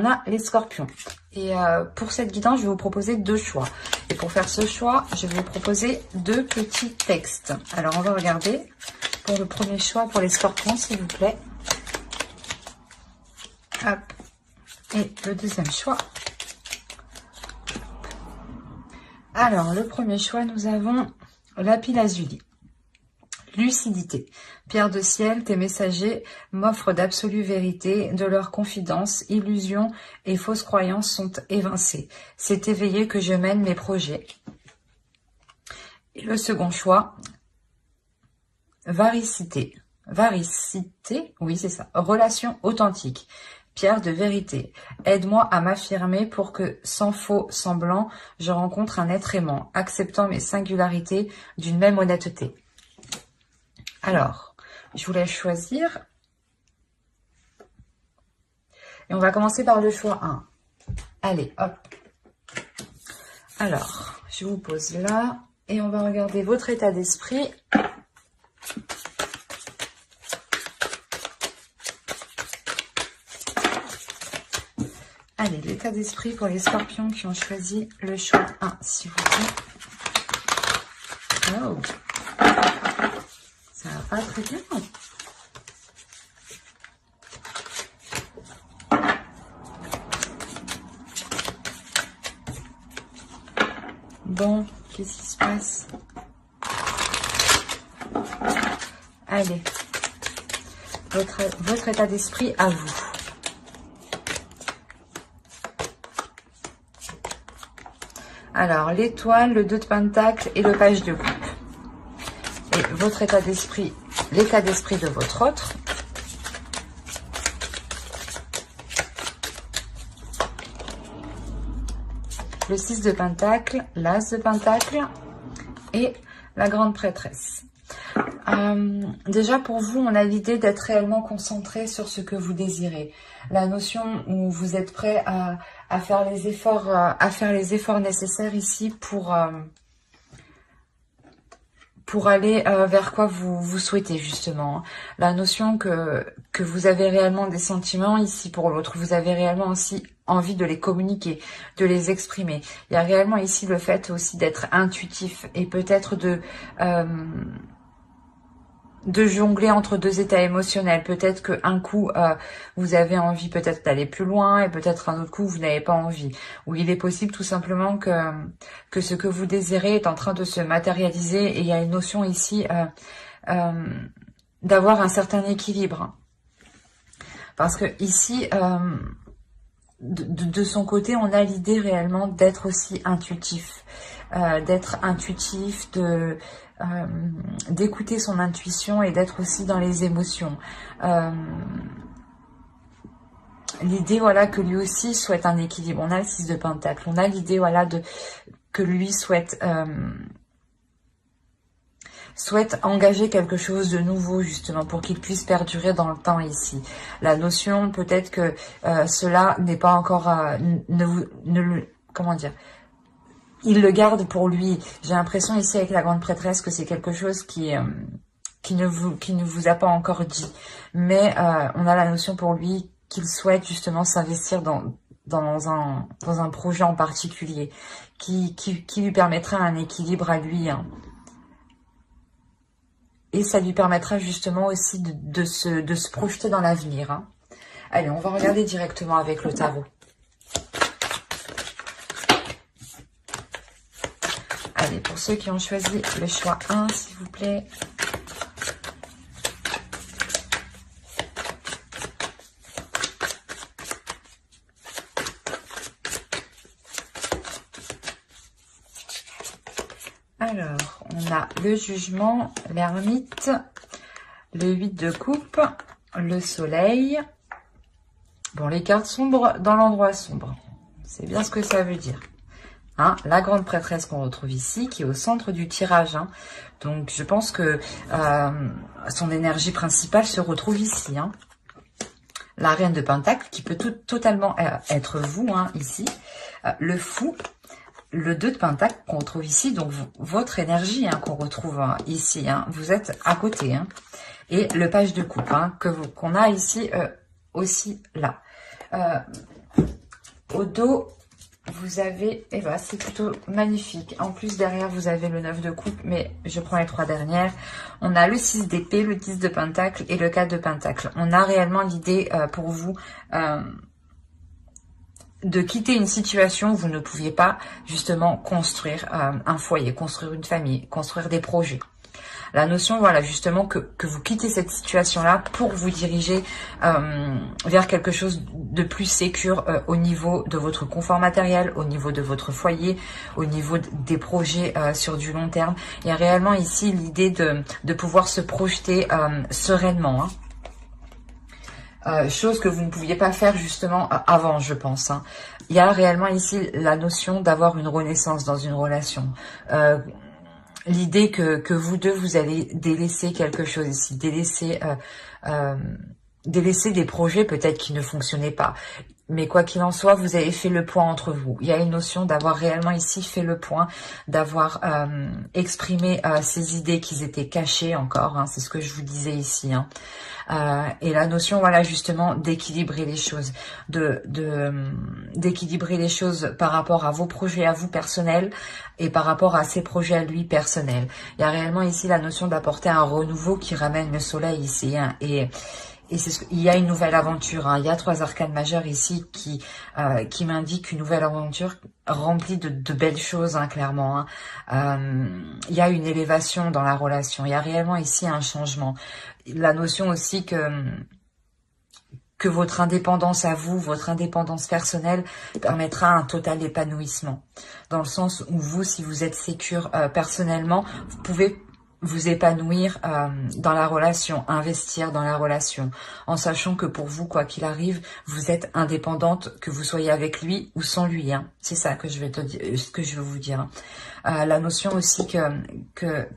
a les scorpions. Et pour cette guidance, je vais vous proposer 2 choix. Et pour faire ce choix, je vais vous proposer 2 petits textes. Alors, on va regarder pour le premier choix pour les scorpions, s'il vous plaît. Hop. Et le deuxième choix. Alors, le premier choix, nous avons lapis lazuli. Lucidité. Pierre de ciel, tes messagers m'offrent d'absolues vérités, de leurs confidences, illusions et fausses croyances sont évincées. C'est éveillé que je mène mes projets. Et le second choix, varicité. Varicité, oui c'est ça. Relation authentique. Pierre de vérité. Aide-moi à m'affirmer pour que, sans faux semblant, je rencontre un être aimant, acceptant mes singularités d'une même honnêteté. Alors, je vous laisse choisir. Et on va commencer par le choix 1. Allez, hop. Alors, je vous pose là. Et on va regarder votre état d'esprit. Allez, l'état d'esprit pour les scorpions qui ont choisi le choix 1, s'il vous plaît. Oh, ça va pas très bien. Bon, qu'est-ce qui se passe? Allez, votre état d'esprit à vous. Alors, l'étoile, le 2 de pentacle et le page de coupe. Et votre état d'esprit, l'état d'esprit de votre autre. Le 6 de pentacle, l'as de pentacle et la grande prêtresse. Déjà pour vous, on a l'idée d'être réellement concentré sur ce que vous désirez. La notion où vous êtes prêt à faire les efforts nécessaires ici pour aller vers quoi vous souhaitez justement. La notion que vous avez réellement des sentiments ici pour l'autre. Vous avez réellement aussi envie de les communiquer, de les exprimer. Il y a réellement ici le fait aussi d'être intuitif et peut-être de jongler entre 2 états émotionnels. Peut-être qu'un coup, vous avez envie peut-être d'aller plus loin et peut-être un autre coup, vous n'avez pas envie. Ou il est possible tout simplement que ce que vous désirez est en train de se matérialiser et il y a une notion ici d'avoir un certain équilibre. Parce que ici, de son côté, on a l'idée réellement d'être aussi intuitif. D'écouter son intuition et d'être aussi dans les émotions. L'idée, voilà, que lui aussi souhaite un équilibre. On a le 6 de pentacle. On a l'idée, voilà, que lui souhaite engager quelque chose de nouveau, justement, pour qu'il puisse perdurer dans le temps ici. La notion, peut-être que cela n'est pas encore... comment dire ? Il le garde pour lui. J'ai l'impression ici avec la grande prêtresse que c'est quelque chose qui ne vous a pas encore dit. Mais on a la notion pour lui qu'il souhaite justement s'investir dans un projet en particulier qui lui permettra un équilibre à lui. Hein. Et ça lui permettra justement aussi de se projeter dans l'avenir. Hein. Allez, on va regarder directement avec le tarot. Allez, pour ceux qui ont choisi le choix 1, s'il vous plaît. Alors, on a le jugement, l'ermite, le 8 de coupe, le soleil. Bon, les cartes sombres dans l'endroit sombre. C'est bien ce que ça veut dire. Hein, la grande prêtresse qu'on retrouve ici, qui est au centre du tirage. Hein. Donc, je pense que son énergie principale se retrouve ici. Hein. La reine de pentacle, qui peut totalement être vous, hein, ici. Le fou, le 2 de pentacle qu'on retrouve ici. Donc, votre énergie hein, qu'on retrouve hein, ici. Hein. Vous êtes à côté. Hein. Et le page de coupe hein, qu'on a ici aussi là. Au dos, vous avez, et ben c'est plutôt magnifique. En plus, derrière, vous avez le 9 de coupe, mais je prends les 3 dernières. On a le 6 d'épée, le 10 de pentacle et le 4 de pentacle. On a réellement l'idée pour vous de quitter une situation où vous ne pouviez pas justement construire un foyer, construire une famille, construire des projets. La notion, voilà, justement, que vous quittez cette situation-là pour vous diriger vers quelque chose de plus sécure au niveau de votre confort matériel, au niveau de votre foyer, au niveau des projets sur du long terme. Il y a réellement ici l'idée de pouvoir se projeter sereinement, hein. Chose que vous ne pouviez pas faire justement avant, je pense, hein. Il y a réellement ici la notion d'avoir une renaissance dans une relation. L'idée que vous deux, vous allez délaisser quelque chose ici, délaisser des projets peut-être qui ne fonctionnaient pas. Mais quoi qu'il en soit, vous avez fait le point entre vous. Il y a une notion d'avoir réellement ici fait le point, d'avoir exprimé ces idées qui étaient cachées encore, hein, c'est ce que je vous disais ici, hein. Et la notion, voilà, justement, d'équilibrer les choses, d'équilibrer les choses par rapport à vos projets à vous personnels et par rapport à ses projets à lui personnels. Il y a réellement ici la notion d'apporter un renouveau qui ramène le soleil ici, hein, et il y a une nouvelle aventure, hein. Il y a 3 arcanes majeures ici qui m'indiquent une nouvelle aventure remplie de belles choses, hein, clairement, hein. Il y a une élévation dans la relation. Il y a réellement ici un changement. La notion aussi que votre indépendance à vous, votre indépendance personnelle permettra un total épanouissement. Dans le sens où vous, si vous êtes sécure personnellement, vous pouvez vous épanouir dans la relation, investir dans la relation, en sachant que pour vous, quoi qu'il arrive, vous êtes indépendante, que vous soyez avec lui ou sans lui, hein. C'est ça que je vais ce que je veux vous dire. La notion aussi que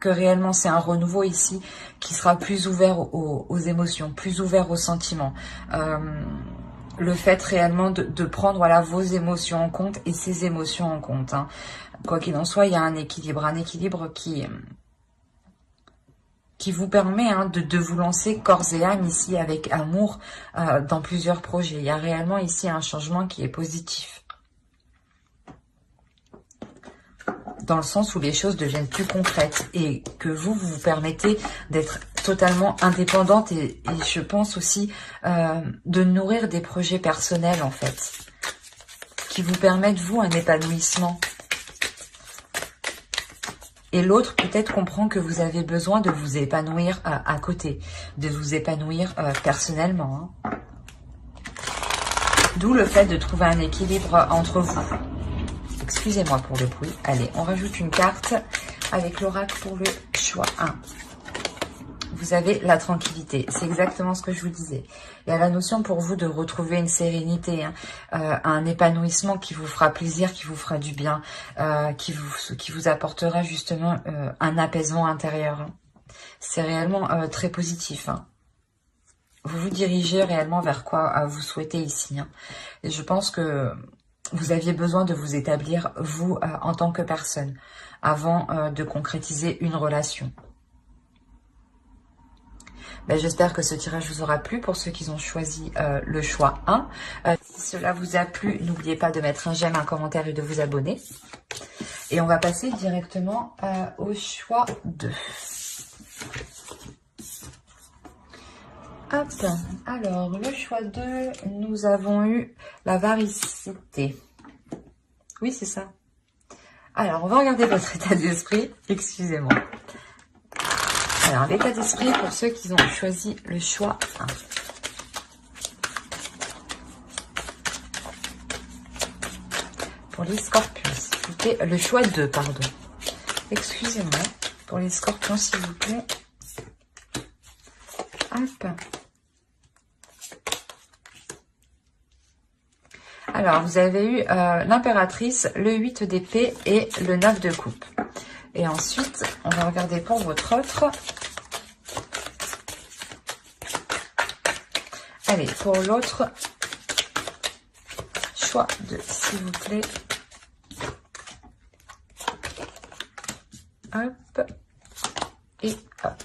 réellement c'est un renouveau ici qui sera plus ouvert aux émotions, plus ouvert aux sentiments. Le fait réellement de prendre, voilà, vos émotions en compte et ses émotions en compte, hein. Quoi qu'il en soit, il y a un équilibre qui vous permet, hein, de vous lancer corps et âme ici avec amour dans plusieurs projets. Il y a réellement ici un changement qui est positif. Dans le sens où les choses deviennent plus concrètes et que vous permettez d'être totalement indépendante et je pense aussi de nourrir des projets personnels en fait, qui vous permettent vous un épanouissement. Et l'autre peut-être comprend que vous avez besoin de vous épanouir à côté, de vous épanouir personnellement, hein. D'où le fait de trouver un équilibre entre vous. Excusez-moi pour le bruit. Allez, on rajoute une carte avec l'oracle pour le choix 1. Vous avez la tranquillité. C'est exactement ce que je vous disais. Il y a la notion pour vous de retrouver une sérénité, hein, un épanouissement qui vous fera plaisir, qui vous fera du bien, qui vous apportera justement un apaisement intérieur, hein. C'est réellement très positif, hein. Vous vous dirigez réellement vers quoi vous souhaitez ici, hein. Et je pense que vous aviez besoin de vous établir, vous, en tant que personne, avant de concrétiser une relation. Ben, j'espère que ce tirage vous aura plu pour ceux qui ont choisi le choix 1. Si cela vous a plu, n'oubliez pas de mettre un j'aime, un commentaire et de vous abonner. Et on va passer directement au choix 2. Hop, alors le choix 2, nous avons eu la varicité. Oui, c'est ça. Alors, on va regarder votre état d'esprit. Excusez-moi. Alors, l'état d'esprit pour ceux qui ont choisi le choix 1. Pour les scorpions, s'il vous plaît. Le choix 2, pardon. Excusez-moi. Pour les scorpions, s'il vous plaît. Hop. Alors, vous avez eu l'impératrice, le 8 d'épée et le 9 de coupe. Et ensuite, on va regarder pour votre autre. Allez, pour l'autre, choix 2, s'il vous plaît. Hop. Et hop.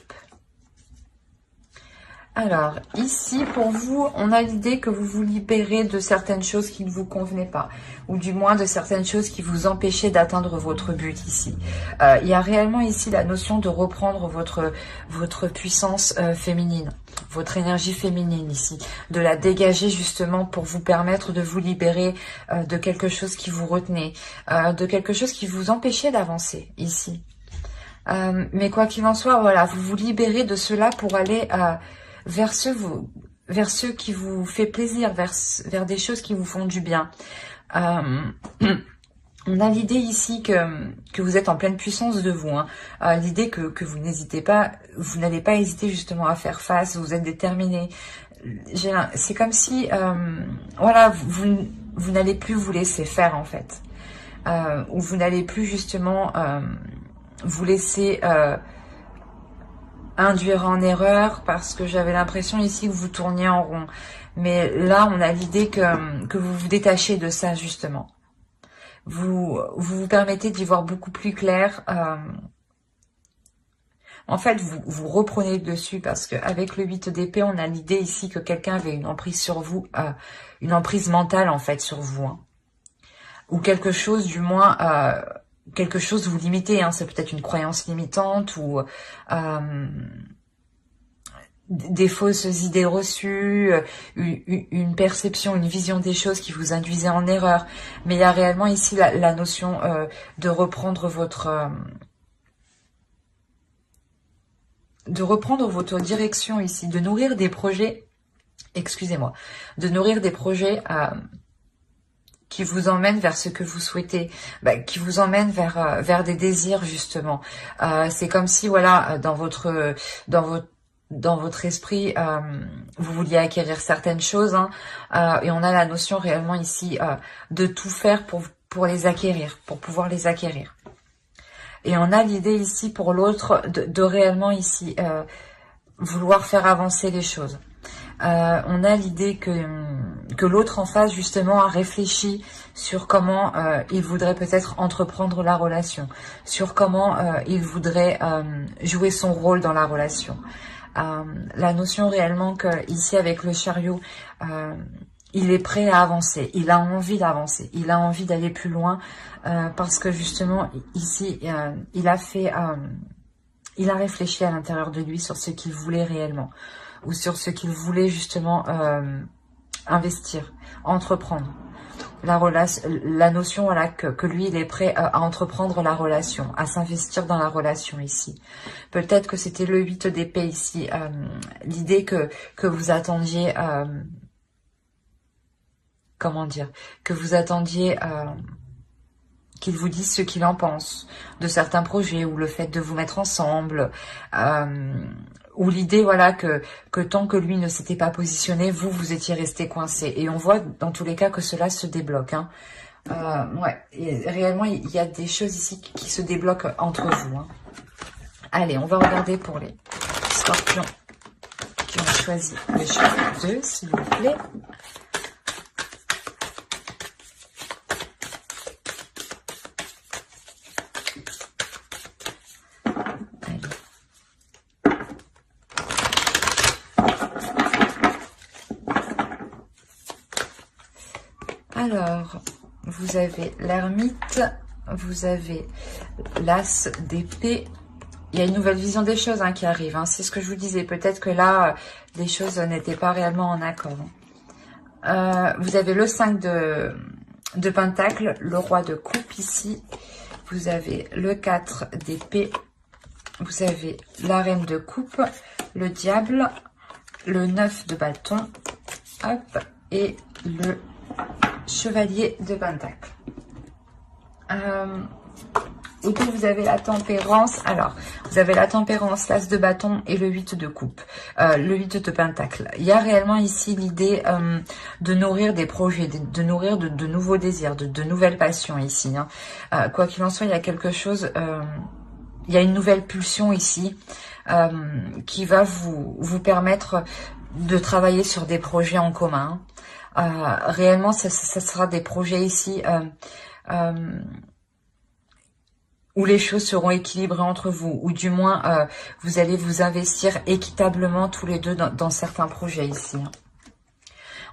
Alors, ici, pour vous, on a l'idée que vous vous libérez de certaines choses qui ne vous convenaient pas, ou du moins de certaines choses qui vous empêchaient d'atteindre votre but ici. Il y a réellement ici la notion de reprendre votre puissance féminine, votre énergie féminine ici, de la dégager justement pour vous permettre de vous libérer de quelque chose qui vous retenait, de quelque chose qui vous empêchait d'avancer ici. Mais quoi qu'il en soit, voilà, vous vous libérez de cela pour aller vers ceux qui vous fait plaisir, vers des choses qui vous font du bien. On a l'idée ici que vous êtes en pleine puissance de vous, hein. L'idée que vous n'hésitez pas, vous n'allez pas hésiter justement à faire face, vous êtes déterminé. C'est comme si, voilà, vous n'allez plus vous laisser faire en fait. Ou vous n'allez plus justement vous laisser induire en erreur, parce que j'avais l'impression ici que vous tourniez en rond. Mais là, on a l'idée que vous vous détachez de ça, justement. Vous permettez d'y voir beaucoup plus clair. En fait, vous reprenez le dessus, parce qu'avec le 8 d'épée, on a l'idée ici que quelqu'un avait une emprise sur vous, une emprise mentale, en fait, sur vous. Hein. Ou quelque chose, du moins... quelque chose vous limitez, hein, c'est peut-être une croyance limitante ou des fausses idées reçues, une perception, une vision des choses qui vous induisait en erreur. Mais il y a réellement ici la notion de reprendre votre direction ici, de nourrir des projets, excusez-moi, de nourrir des projets qui vous emmène vers ce que vous souhaitez, qui vous emmène vers des désirs justement. C'est comme si voilà, dans votre esprit, vous vouliez acquérir certaines choses, hein, et on a la notion réellement ici de tout faire pour les acquérir, pour pouvoir les acquérir. Et on a l'idée ici pour l'autre de réellement ici vouloir faire avancer les choses. On a l'idée que l'autre en face justement a réfléchi sur comment il voudrait peut-être entreprendre la relation, sur comment il voudrait jouer son rôle dans la relation. La notion réellement que ici avec le chariot, il est prêt à avancer, il a envie d'avancer, il a envie d'aller plus loin, parce que justement ici il a réfléchi à l'intérieur de lui sur ce qu'il voulait réellement, ou sur ce qu'il voulait justement investir, entreprendre. La notion voilà, que lui, il est prêt à entreprendre la relation, à s'investir dans la relation ici. Peut-être que c'était le 8 d'épée ici, l'idée que vous attendiez, comment dire, que vous attendiez qu'il vous dise ce qu'il en pense de certains projets, ou le fait de vous mettre ensemble, ou l'idée voilà que tant que lui ne s'était pas positionné, vous étiez resté coincé. Et on voit dans tous les cas que cela se débloque. Hein. Ouais, et réellement il y a des choses ici qui se débloquent entre vous. Hein. Allez, on va regarder pour les scorpions qui ont choisi le chiffre 2, s'il vous plaît. Alors, vous avez l'ermite, vous avez l'as d'épée. Il y a une nouvelle vision des choses hein, qui arrive. Hein. C'est ce que je vous disais. Peut-être que là, les choses n'étaient pas réellement en accord. Vous avez le 5 de pentacle, le roi de coupe ici. Vous avez le 4 d'épée. Vous avez la reine de coupe, le diable, le 9 de bâton, hop, et le chevalier de pentacle. Et puis vous avez la tempérance. Alors, vous avez la tempérance, l'as de bâton et le 8 de coupe, le 8 de pentacle. Il y a réellement ici l'idée de nourrir des projets, de nourrir de nouveaux désirs, de nouvelles passions ici. Hein. Quoi qu'il en soit, il y a quelque chose, il y a une nouvelle pulsion ici qui va vous permettre de travailler sur des projets en commun. Réellement, ça sera des projets ici où les choses seront équilibrées entre vous, ou du moins vous allez vous investir équitablement tous les deux dans certains projets ici.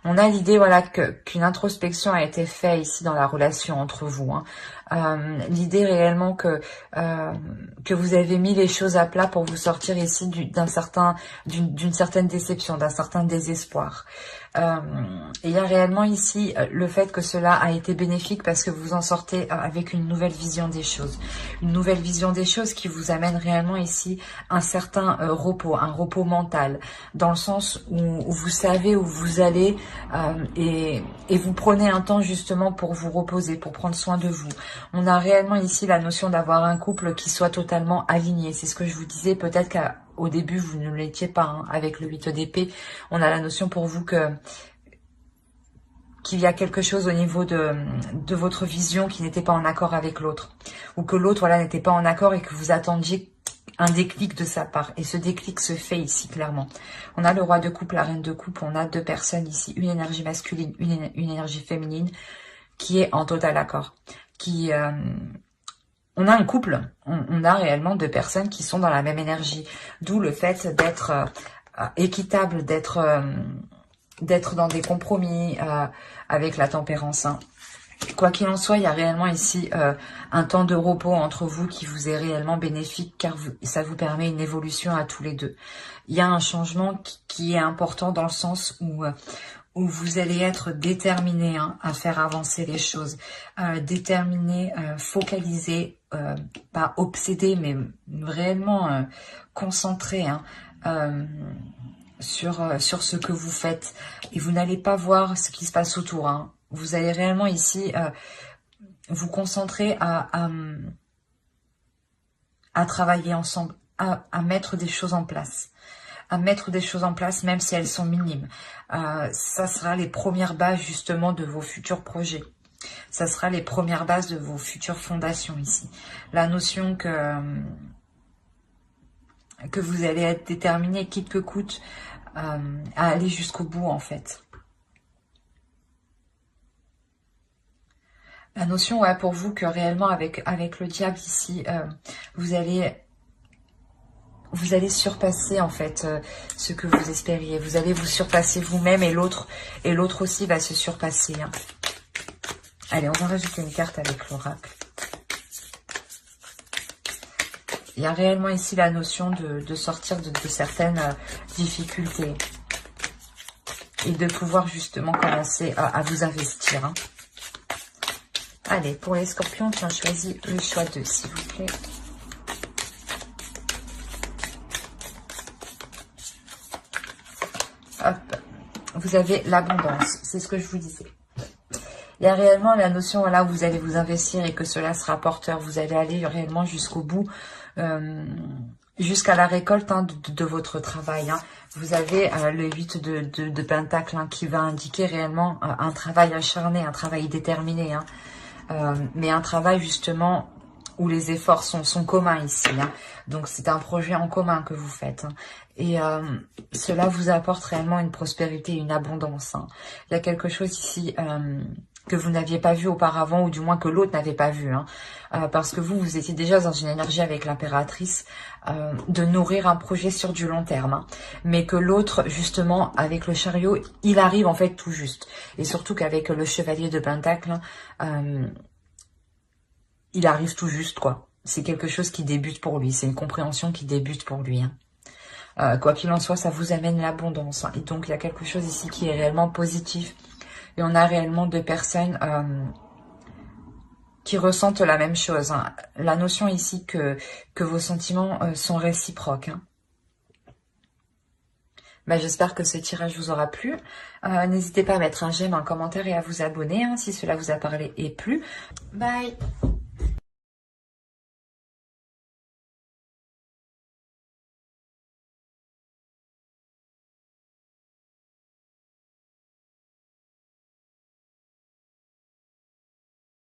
On a l'idée, voilà, qu'une introspection a été faite ici dans la relation entre vous. L'idée réellement que vous avez mis les choses à plat pour vous sortir ici d'une certaine déception, d'un certain désespoir. Il y a réellement ici le fait que cela a été bénéfique parce que vous en sortez avec une nouvelle vision des choses. Une nouvelle vision des choses qui vous amène réellement ici un certain repos, un repos mental, dans le sens où vous savez où vous allez et vous prenez un temps justement pour vous reposer, pour prendre soin de vous. On a réellement ici la notion d'avoir un couple qui soit totalement aligné. C'est ce que je vous disais, peut-être qu'au début vous ne l'étiez pas, hein, avec le 8 d'épée. On a la notion pour vous qu'il y a quelque chose au niveau de votre vision qui n'était pas en accord avec l'autre. Ou que l'autre, voilà, n'était pas en accord et que vous attendiez un déclic de sa part. Et ce déclic se fait ici, clairement. On a le roi de coupe, la reine de coupe. On a deux personnes ici. Une énergie masculine, une énergie féminine qui est en total accord. On a un couple. On a réellement deux personnes qui sont dans la même énergie. D'où le fait d'être équitable, d'être dans des compromis avec la tempérance. Quoi qu'il en soit, il y a réellement ici un temps de repos entre vous qui vous est réellement bénéfique car ça vous permet une évolution à tous les deux. Il y a un changement qui est important dans le sens où vous allez être déterminé à faire avancer les choses, déterminé, focalisé, pas obsédé, mais réellement concentré sur ce que vous faites. Et vous n'allez pas voir ce qui se passe autour. Vous allez réellement ici vous concentrer à travailler ensemble, à mettre des choses en place. À mettre des choses en place, même si elles sont minimes. Ça sera les premières bases justement de vos futurs projets. Ça sera les premières bases de vos futures fondations ici. La notion que vous allez être déterminé, quitte que coûte, à aller jusqu'au bout en fait. La notion, ouais, pour vous que réellement avec le diable ici, vous allez surpasser en fait ce que vous espériez. Vous allez vous surpasser vous-même et l'autre aussi va se surpasser. Allez, on va rajouter une carte avec l'oracle. Il y a réellement ici la notion de sortir de certaines difficultés et de pouvoir justement commencer à vous investir. Allez, pour les scorpions, tu as choisi le choix 2, s'il vous plaît. Hop, vous avez l'abondance, c'est ce que je vous disais. Il y a réellement la notion là où vous allez vous investir et que cela sera porteur. Vous allez aller réellement jusqu'au bout, jusqu'à la récolte de votre travail. Vous avez le 8 de Pentacle qui va indiquer réellement un travail acharné, un travail déterminé. Mais un travail justement où les efforts sont communs ici. Donc c'est un projet en commun que vous faites. Et cela vous apporte réellement une prospérité, une abondance. Il y a quelque chose ici que vous n'aviez pas vu auparavant, ou du moins que l'autre n'avait pas vu. Parce que vous étiez déjà dans une énergie avec l'impératrice de nourrir un projet sur du long terme. Mais que l'autre, justement, avec le chariot, il arrive en fait tout juste. Et surtout qu'avec le chevalier de Pentacle, il arrive tout juste, quoi. C'est quelque chose qui débute pour lui. C'est une compréhension qui débute pour lui. Quoi qu'il en soit, ça vous amène l'abondance. Et donc, il y a quelque chose ici qui est réellement positif. Et on a réellement deux personnes qui ressentent la même chose. La notion ici que vos sentiments sont réciproques. J'espère que ce tirage vous aura plu. N'hésitez pas à mettre un j'aime, un commentaire et à vous abonner si cela vous a parlé et plu. Bye!